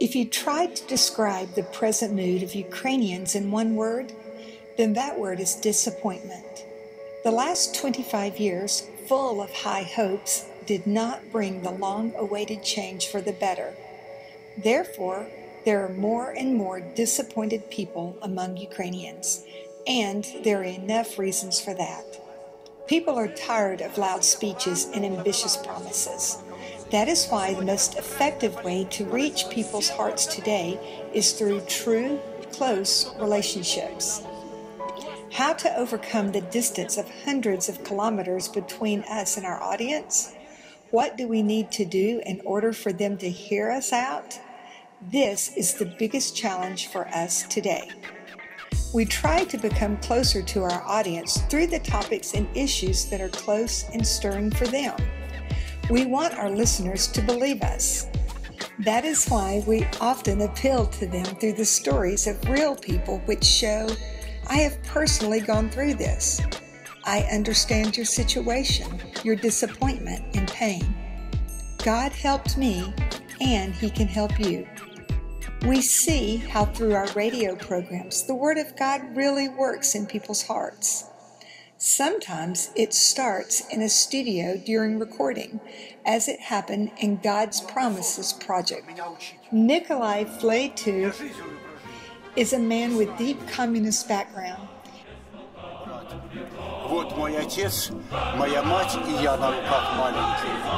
If you tried to describe the present mood of Ukrainians in one word, then that word is disappointment. The last 25 years, full of high hopes, did not bring the long-awaited change for the better. Therefore, there are more and more disappointed people among Ukrainians, and there are enough reasons for that. People are tired of loud speeches and ambitious promises. That is why the most effective way to reach people's hearts today is through true, close relationships. How to overcome the distance of hundreds of kilometers between us and our audience? What do we need to do in order for them to hear us out? This is the biggest challenge for us today. We try to become closer to our audience through the topics and issues that are close and stirring for them. We want our listeners to believe us. That is why we often appeal to them through the stories of real people which show, I have personally gone through this. I understand your situation, your disappointment and pain. God helped me, and He can help you. We see how through our radio programs, the Word of God really works in people's hearts. Sometimes it starts in a studio during recording, as it happened in God's Promises project. Nikolai Fleitu is a man with deep communist background. Вот мой отец, моя мать и я на руках маленький.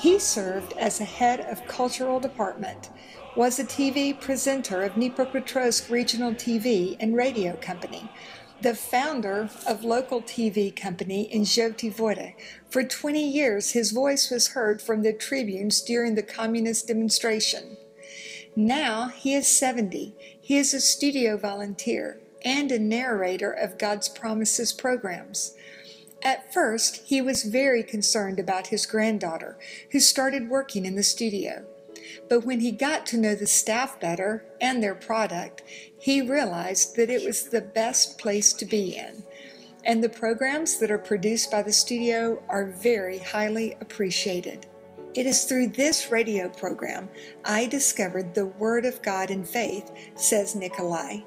He served as a head of cultural department, was a TV presenter of Dnipropetrovsk Regional TV and Radio Company, the founder of local TV company in Zhoty Vody. For 20 years, his voice was heard from the tribunes during the communist demonstration. Now he is 70. He is a studio volunteer and a narrator of God's Promises programs. At first, he was very concerned about his granddaughter, who started working in the studio. But when he got to know the staff better and their product, he realized that it was the best place to be in. And the programs that are produced by the studio are very highly appreciated. It is through this radio program I discovered the Word of God in faith, says Nikolai,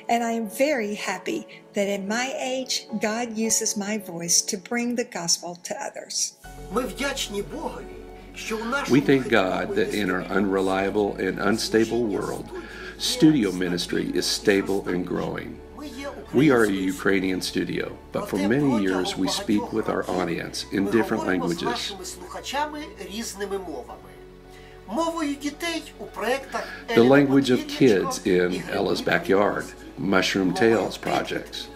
and I am very happy that in my age, God uses my voice to bring the gospel to others. We thank God that in our unreliable and unstable world, studio ministry is stable and growing. We are a Ukrainian studio, but for many years we speak with our audience in different languages. The language of kids in Ella's Backyard, Mushroom Tales projects.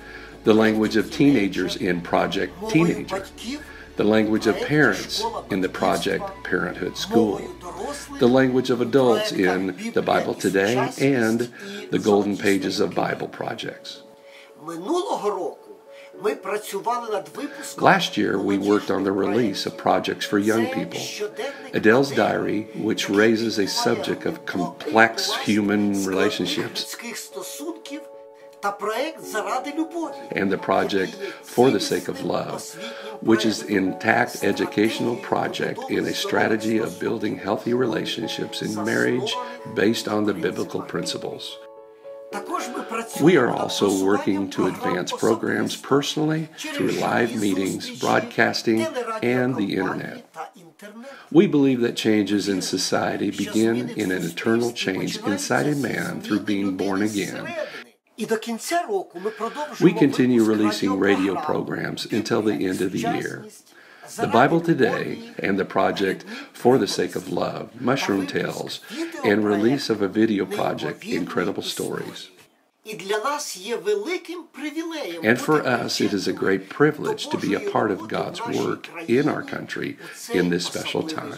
The language of teenagers in Project Teenager. The language of parents in the Project Parenthood School. The language of adults in the Bible Today and the Golden Pages of Bible projects. Last year, we worked on the release of projects for young people. Adele's Diary, which raises a subject of complex human relationships, and the project For the Sake of Love, which is an intact educational project in a strategy of building healthy relationships in marriage based on the biblical principles. We are also working to advance programs personally through live meetings, broadcasting, and the Internet. We believe that changes in society begin in an eternal change inside a man through being born again. We continue releasing radio programs until the end of the year. The Bible Today and the project For the Sake of Love, Mushroom Tales, and release of a video project, Incredible Stories. And for us, it is a great privilege to be a part of God's work in our country in this special time.